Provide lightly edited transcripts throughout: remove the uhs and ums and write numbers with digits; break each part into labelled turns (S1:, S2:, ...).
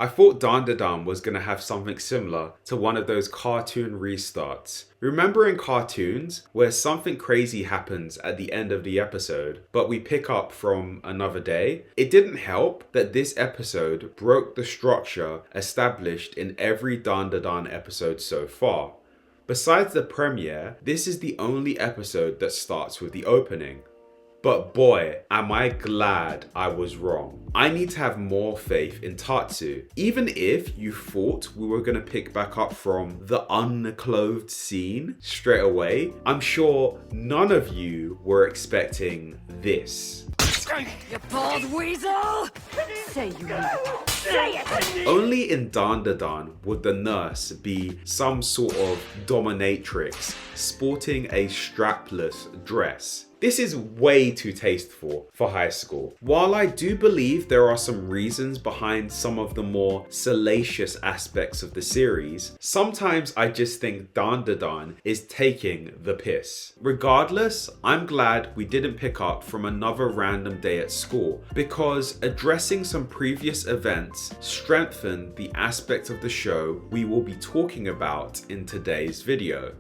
S1: I thought Dandadan was going to have something similar to one of those cartoon restarts. Remember in cartoons where something crazy happens at the end of the episode, but we pick up from another day? It didn't help that this episode broke the structure established in every Dandadan episode so far. Besides the premiere, this is the only episode that starts with the opening. But boy, am I glad I was wrong. I need to have more faith in Tatsu. Even if you thought we were going to pick back up from the unclothed scene straight away, I'm sure none of you were expecting this.
S2: You bald weasel! Say you mean it. Say it!
S1: Only in Dandadan would the nurse be some sort of dominatrix sporting a strapless dress. This is way too tasteful for high school. While I do believe there are some reasons behind some of the more salacious aspects of the series, sometimes I just think Dandadan is taking the piss. Regardless, I'm glad we didn't pick up from another random day at school, because addressing some previous events strengthened the aspect of the show we will be talking about in today's video: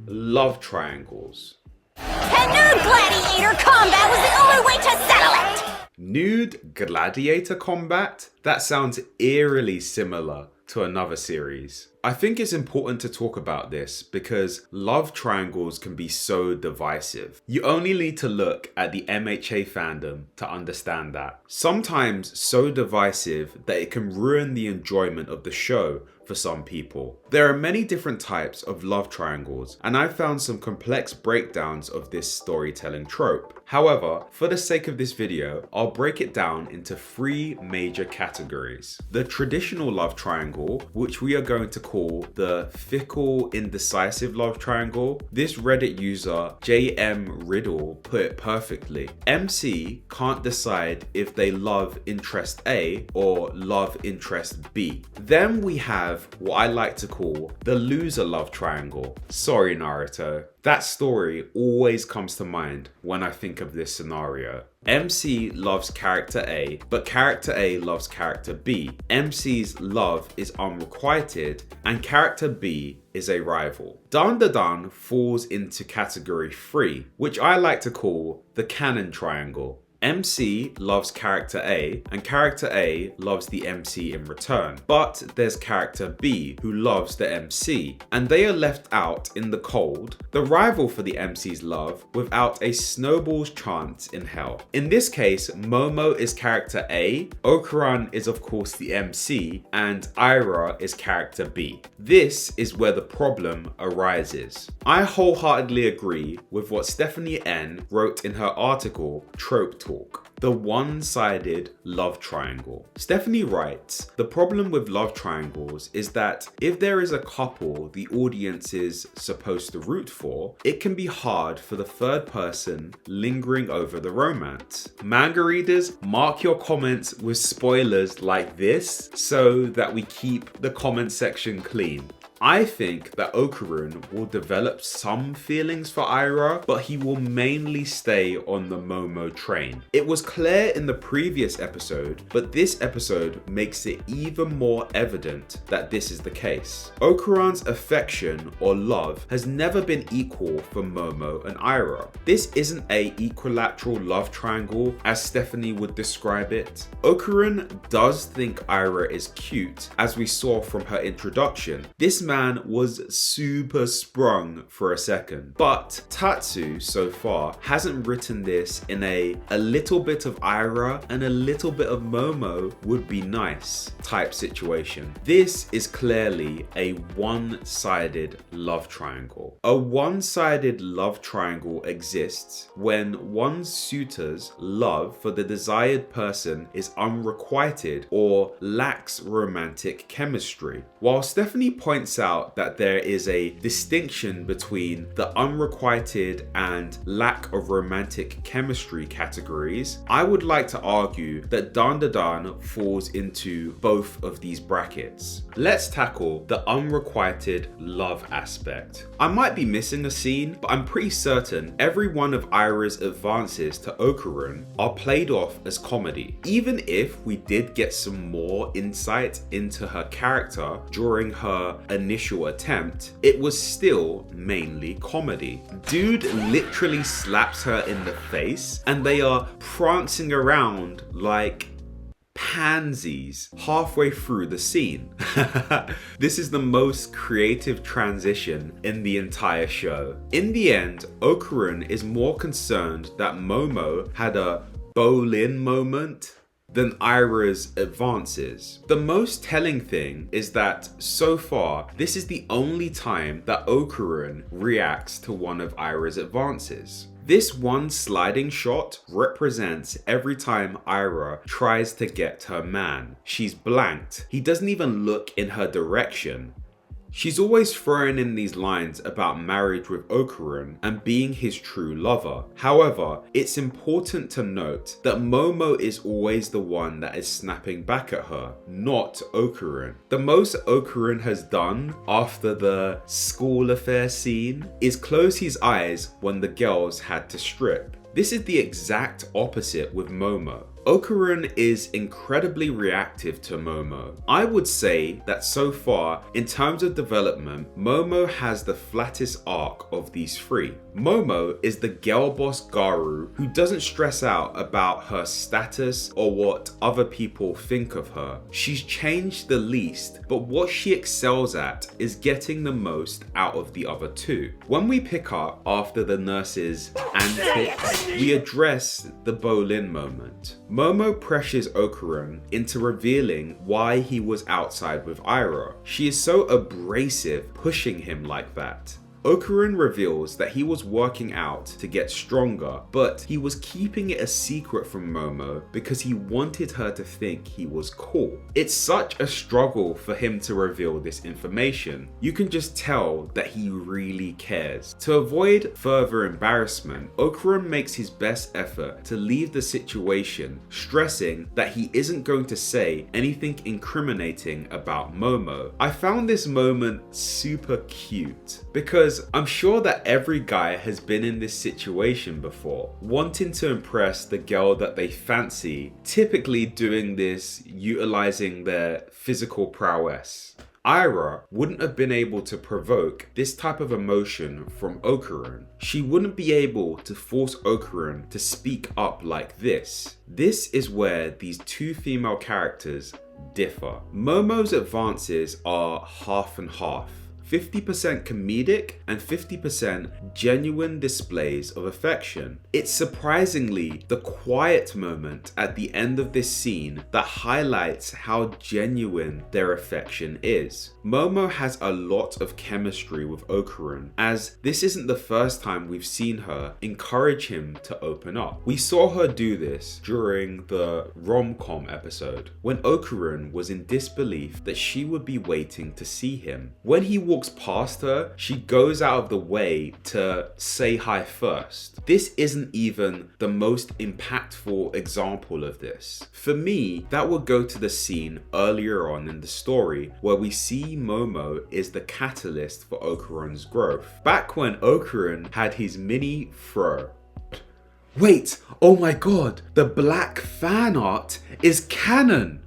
S1: love triangles.
S2: And nude gladiator combat was the only way to settle it!
S1: Nude gladiator combat? That sounds eerily similar to another series. I think it's important to talk about this because love triangles can be so divisive. You only need to look at the MHA fandom to understand that. Sometimes so divisive that it can ruin the enjoyment of the show for some people. There are many different types of love triangles, and I've found some complex breakdowns of this storytelling trope. However, for the sake of this video, I'll break it down into 3 major categories. The traditional love triangle, which we are going to call the fickle, indecisive love triangle. This Reddit user, JM Riddle, put it perfectly. MC can't decide if they love interest A or love interest B. Then we have what I like to call the loser love triangle. Sorry, Naruto. That story always comes to mind when I think of this scenario. MC loves character A, but character A loves character B. MC's love is unrequited, and character B is a rival. Dandadan falls into category 3, which I like to call the canon triangle. MC loves character A, and character A loves the MC in return. But there's character B who loves the MC, and they are left out in the cold, the rival for the MC's love, without a snowball's chance in hell. In this case, Momo is character A, Okarun is of course the MC, and Ira is character B. This is where the problem arises. I wholeheartedly agree with what Stephanie N wrote in her article, Trope Talk. The one-sided love triangle. Stephanie writes, the problem with love triangles is that if there is a couple the audience is supposed to root for, it can be hard for the third person lingering over the romance. Manga readers, mark your comments with spoilers like this so that we keep the comment section clean. I think that Okarun will develop some feelings for Ira, but he will mainly stay on the Momo train. It was clear in the previous episode, but this episode makes it even more evident that this is the case. Okarun's affection or love has never been equal for Momo and Ira. This isn't a equilateral love triangle as Stephanie would describe it. Okarun does think Ira is cute, as we saw from her introduction. This man was super sprung for a second, but Tatsu so far hasn't written this in a little bit of Ira and a little bit of Momo would be nice type situation. This is clearly a one-sided love triangle. A one-sided love triangle exists when one suitor's love for the desired person is unrequited or lacks romantic chemistry. While Stephanie points out that there is a distinction between the unrequited and lack of romantic chemistry categories, I would like to argue that Dandadan falls into both of these brackets. Let's tackle the unrequited love aspect. I might be missing a scene, but I'm pretty certain every one of Aira's advances to Okarun are played off as comedy. Even if we did get some more insight into her character during her initial attempt, it was still mainly comedy. Dude literally slaps her in the face and they are prancing around like pansies halfway through the scene. This is the most creative transition in the entire show. In the end, Okarun is more concerned that Momo had a Bolin moment than Aira's advances. The most telling thing is that so far, this is the only time that Okarun reacts to one of Aira's advances. This one sliding shot represents every time Aira tries to get her man. She's blanked. He doesn't even look in her direction. She's always throwing in these lines about marriage with Okarun and being his true lover. However, it's important to note that Momo is always the one that is snapping back at her, not Okarun. The most Okarun has done after the school affair scene is close his eyes when the girls had to strip. This is the exact opposite with Momo. Okarun is incredibly reactive to Momo. I would say that so far, in terms of development, Momo has the flattest arc of these three. Momo is the girl boss Garu who doesn't stress out about her status or what other people think of her. She's changed the least, but what she excels at is getting the most out of the other two. When we pick up after the nurse's antics, we address the Bolin moment. Momo pressures Okarun into revealing why he was outside with Aira. She is so abrasive, pushing him like that. Okarun reveals that he was working out to get stronger, but he was keeping it a secret from Momo because he wanted her to think he was cool. It's such a struggle for him to reveal this information. You can just tell that he really cares. To avoid further embarrassment, Okarun makes his best effort to leave the situation, stressing that he isn't going to say anything incriminating about Momo. I found this moment super cute because I'm sure that every guy has been in this situation before, wanting to impress the girl that they fancy, typically doing this utilizing their physical prowess. Aira wouldn't have been able to provoke this type of emotion from Okarun. She wouldn't be able to force Okarun to speak up like this. This is where these two female characters differ. Momo's advances are half and half. 50% comedic and 50% genuine displays of affection. It's surprisingly the quiet moment at the end of this scene that highlights how genuine their affection is. Momo has a lot of chemistry with Okarun, as this isn't the first time we've seen her encourage him to open up. We saw her do this during the rom-com episode, when Okarun was in disbelief that she would be waiting to see him. When he walks past her, she goes out of the way to say hi first. This isn't even the most impactful example of this. For me, that would go to the scene earlier on in the story where we see Momo is the catalyst for Okarun's growth. Back when Okarin had his mini fro. Wait, oh my god, the black fan art is canon!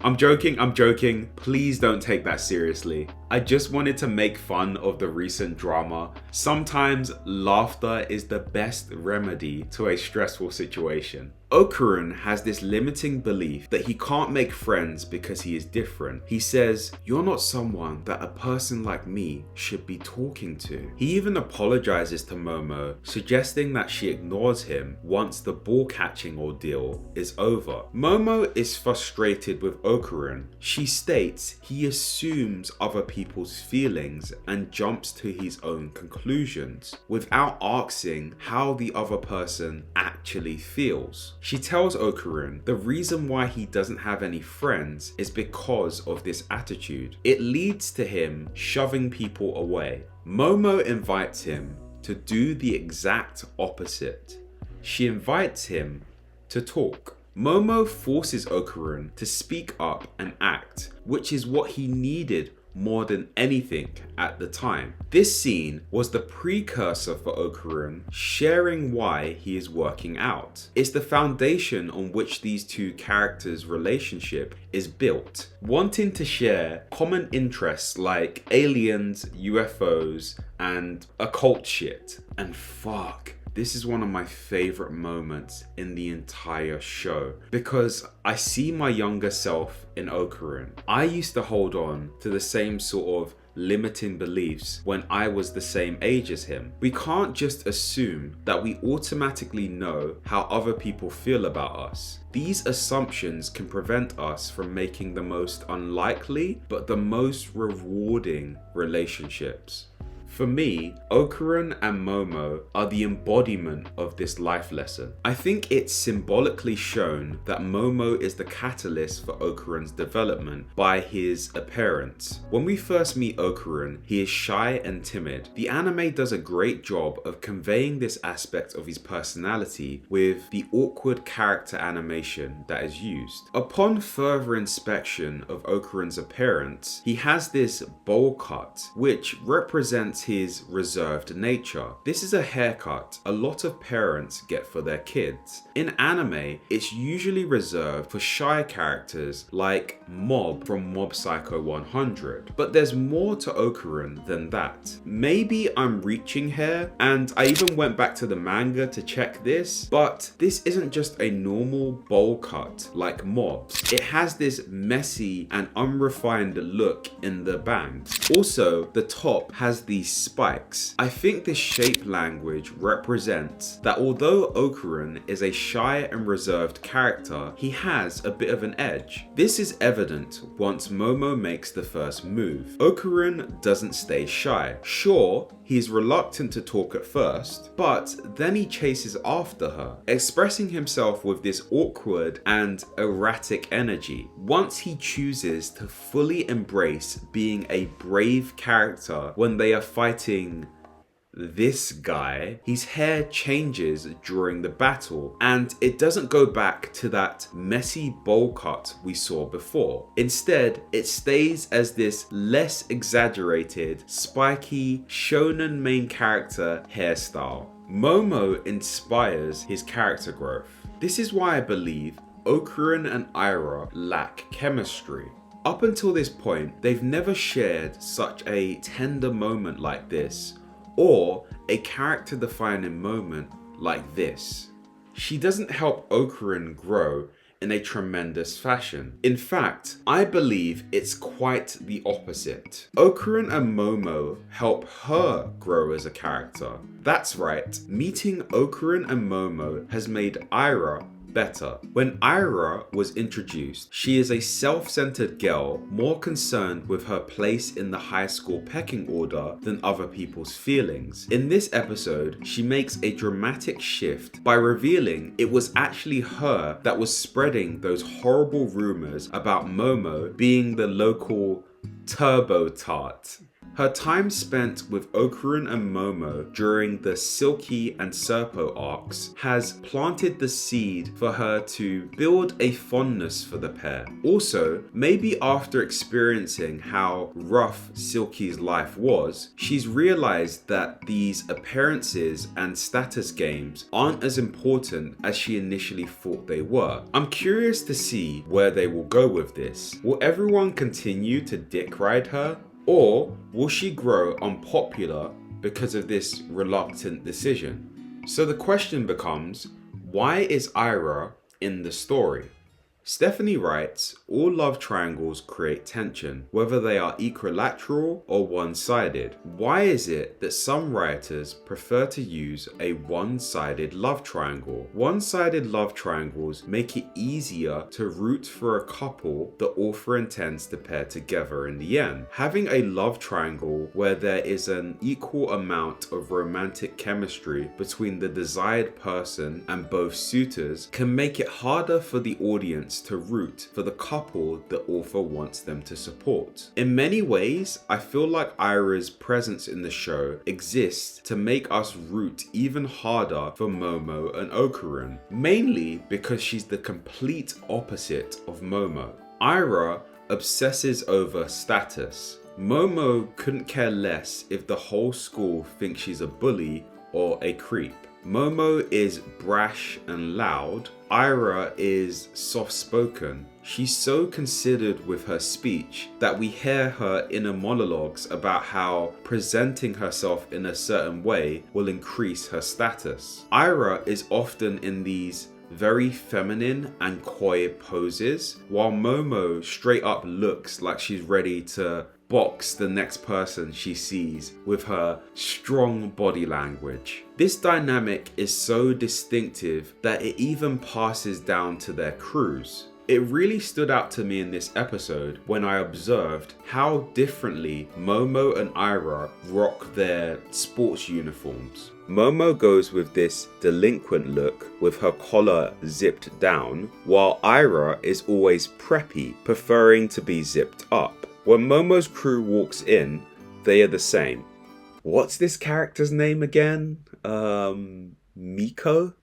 S1: I'm joking, please don't take that seriously. I just wanted to make fun of the recent drama. Sometimes laughter is the best remedy to a stressful situation. Okarun has this limiting belief that he can't make friends because he is different. He says, "You're not someone that a person like me should be talking to." He even apologizes to Momo, suggesting that she ignores him once the ball catching ordeal is over. Momo is frustrated with Okarun. She states he assumes other people's feelings and jumps to his own conclusions without asking how the other person actually feels. She tells Okarin the reason why he doesn't have any friends is because of this attitude. It leads to him shoving people away. Momo invites him to do the exact opposite. She invites him to talk. Momo forces Okarun to speak up and act, which is what he needed more than anything at the time. This scene was the precursor for Okarun sharing why he is working out. It's the foundation on which these two characters' relationship is built. Wanting to share common interests like aliens, UFOs, and occult shit. And fuck, this is one of my favorite moments in the entire show because I see my younger self in Okarin. I used to hold on to the same sort of limiting beliefs when I was the same age as him. We can't just assume that we automatically know how other people feel about us. These assumptions can prevent us from making the most unlikely but the most rewarding relationships. For me, Okarin and Momo are the embodiment of this life lesson. I think it's symbolically shown that Momo is the catalyst for Okarin's development by his appearance. When we first meet Okarin, he is shy and timid. The anime does a great job of conveying this aspect of his personality with the awkward character animation that is used. Upon further inspection of Okarin's appearance, he has this bowl cut, which represents his reserved nature. This is a haircut a lot of parents get for their kids. In anime, it's usually reserved for shy characters like Mob from Mob Psycho 100. But there's more to Okarin than that. Maybe I'm reaching here, and I even went back to the manga to check this, but this isn't just a normal bowl cut like Mob's. It has this messy and unrefined look in the bangs. Also, the top has these spikes. I think this shape language represents that although Okarin is a shy and reserved character, he has a bit of an edge. This is evident once Momo makes the first move. Okarin doesn't stay shy. Sure, he's reluctant to talk at first, but then he chases after her, expressing himself with this awkward and erratic energy. Once he chooses to fully embrace being a brave character when they are fighting this guy, his hair changes during the battle and it doesn't go back to that messy bowl cut we saw before. Instead, it stays as this less exaggerated, spiky, shonen main character hairstyle. Momo inspires his character growth. This is why I believe Okarin and Ira lack chemistry. Up until this point, they've never shared such a tender moment like this, or a character-defining moment like this. She doesn't help Okarin grow in a tremendous fashion. In fact, I believe it's quite the opposite. Okarin and Momo help her grow as a character. That's right, meeting Okarin and Momo has made Ira better. When Ira was introduced, she is a self-centered girl more concerned with her place in the high school pecking order than other people's feelings. In this episode, she makes a dramatic shift by revealing it was actually her that was spreading those horrible rumors about Momo being the local turbo tart. Her time spent with Okarin and Momo during the Silky and Serpo arcs has planted the seed for her to build a fondness for the pair. Also, maybe after experiencing how rough Silky's life was, she's realized that these appearances and status games aren't as important as she initially thought they were. I'm curious to see where they will go with this. Will everyone continue to dick ride her? Or will she grow unpopular because of this reluctant decision? So the question becomes, why is Ira in the story? Stephanie writes, all love triangles create tension, whether they are equilateral or one-sided. Why is it that some writers prefer to use a one-sided love triangle? One-sided love triangles make it easier to root for a couple the author intends to pair together in the end. Having a love triangle where there is an equal amount of romantic chemistry between the desired person and both suitors can make it harder for the audience to root for the couple the author wants them to support. In many ways, I feel like Ira's presence in the show exists to make us root even harder for Momo and Okarun, mainly because she's the complete opposite of Momo. Ira obsesses over status. Momo couldn't care less if the whole school thinks she's a bully or a creep. Momo is brash and loud. Ira is soft-spoken. She's so considered with her speech that we hear her inner monologues about how presenting herself in a certain way will increase her status. Ira is often in these very feminine and coy poses, while Momo straight up looks like she's ready to box the next person she sees with her strong body language. This dynamic is so distinctive that it even passes down to their crews. It really stood out to me in this episode when I observed how differently Momo and Ira rock their sports uniforms. Momo goes with this delinquent look with her collar zipped down, while Ira is always preppy, preferring to be zipped up. When Momo's crew walks in, they are the same. What's this character's name again? Miko?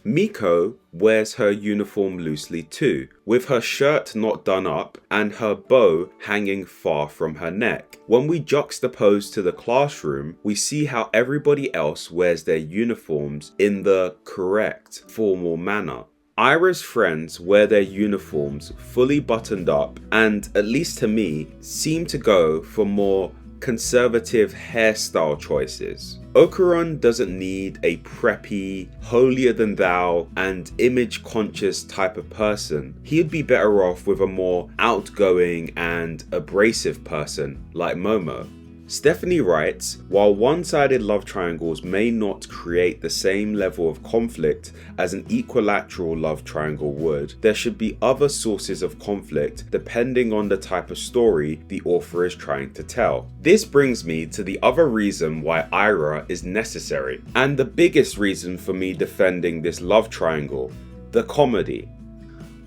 S1: Miko wears her uniform loosely too, with her shirt not done up and her bow hanging far from her neck. When we juxtapose to the classroom, we see how everybody else wears their uniforms in the correct formal manner. Ira's friends wear their uniforms fully buttoned up and, at least to me, seem to go for more conservative hairstyle choices. Okarun doesn't need a preppy, holier-than-thou and image-conscious type of person. He'd be better off with a more outgoing and abrasive person like Momo. Stephanie writes, while one-sided love triangles may not create the same level of conflict as an equilateral love triangle would, there should be other sources of conflict depending on the type of story the author is trying to tell. This brings me to the other reason why Ira is necessary, and the biggest reason for me defending this love triangle: the comedy.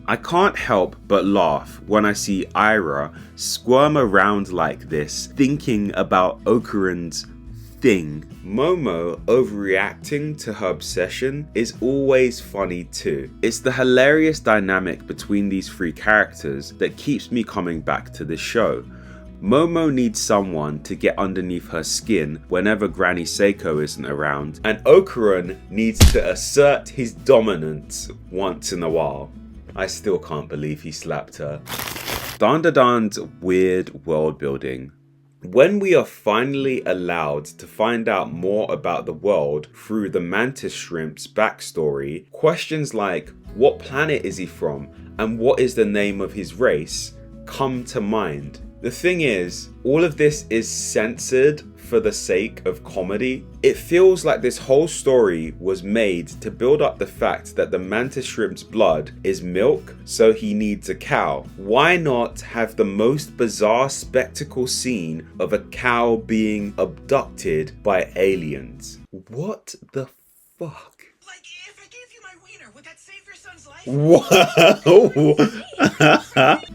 S1: I can't help but laugh when I see Ira squirm around like this, thinking about Okarun's thing. Momo overreacting to her obsession is always funny too. It's the hilarious dynamic between these three characters that keeps me coming back to this show. Momo needs someone to get underneath her skin whenever Granny Seiko isn't around, and Okarun needs to assert his dominance once in a while. I still can't believe he slapped her. Dandadan's weird world building. When we are finally allowed to find out more about the world through the mantis shrimp's backstory, questions like what planet is he from and what is the name of his race come to mind. The thing is, all of this is censored for the sake of comedy. It feels like this whole story was made to build up the fact that the mantis shrimp's blood is milk, so he needs a cow. Why not have the most bizarre spectacle scene of a cow being abducted by aliens? What the fuck?
S3: Like, if I gave you my wiener, would that save your son's life?
S1: Whoa!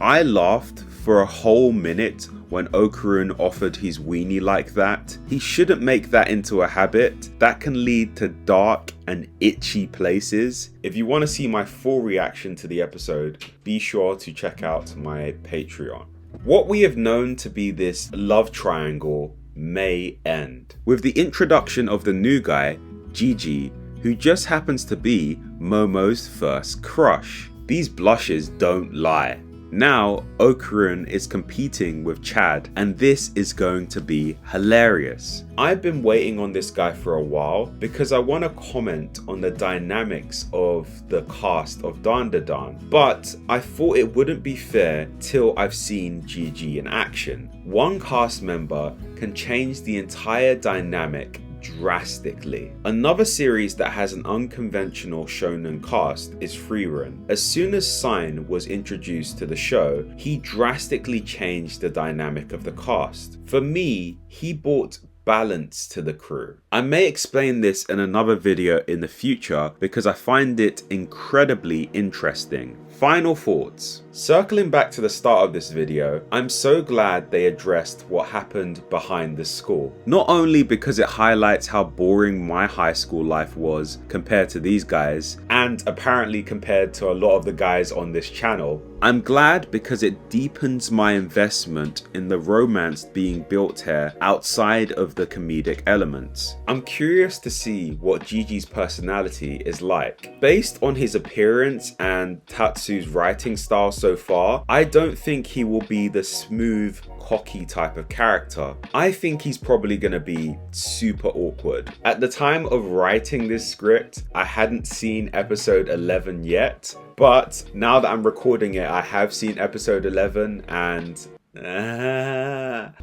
S1: I laughed for a whole minute when Okarun offered his weenie like that. He shouldn't make that into a habit. That can lead to dark and itchy places. If you want to see my full reaction to the episode, be sure to check out my Patreon. What we have known to be this love triangle may end with the introduction of the new guy, Gigi, who just happens to be Momo's first crush. These blushes don't lie. Now, Okarun is competing with Chad, and this is going to be hilarious. I've been waiting on this guy for a while because I want to comment on the dynamics of the cast of Dandadan, but I thought it wouldn't be fair till I've seen Gigi in action. One cast member can change the entire dynamic drastically. Another series that has an unconventional shonen cast is Freerun. As soon as Sign was introduced to the show, he drastically changed the dynamic of the cast. For me, he brought balance to the crew. I may explain this in another video in the future because I find it incredibly interesting. Final thoughts. Circling back to the start of this video, I'm so glad they addressed what happened behind the school. Not only because it highlights how boring my high school life was compared to these guys, and apparently compared to a lot of the guys on this channel, I'm glad because it deepens my investment in the romance being built here outside of the comedic elements. I'm curious to see what Gigi's personality is like. Based on his appearance and Tatsu's writing style so far, I don't think he will be the smooth, cocky type of character. I think he's probably gonna be super awkward. At the time of writing this script, I hadn't seen episode 11 yet, but now that I'm recording it, I have seen episode 11 and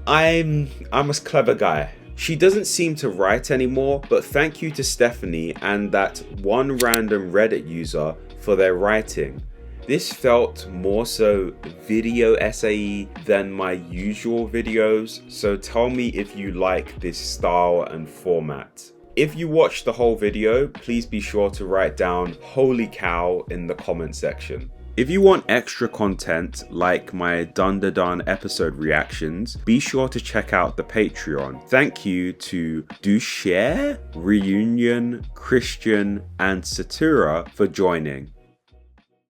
S1: I'm a clever guy. She doesn't seem to write anymore, but thank you to Stephanie and that one random Reddit user for their writing. This felt more so video essay than my usual videos, so tell me if you like this style and format. If you watched the whole video, please be sure to write down "holy cow" in the comment section. If you want extra content like my Dandadan episode reactions, be sure to check out the Patreon. Thank you to Dushare, Reunion, Christian, and Satura for joining.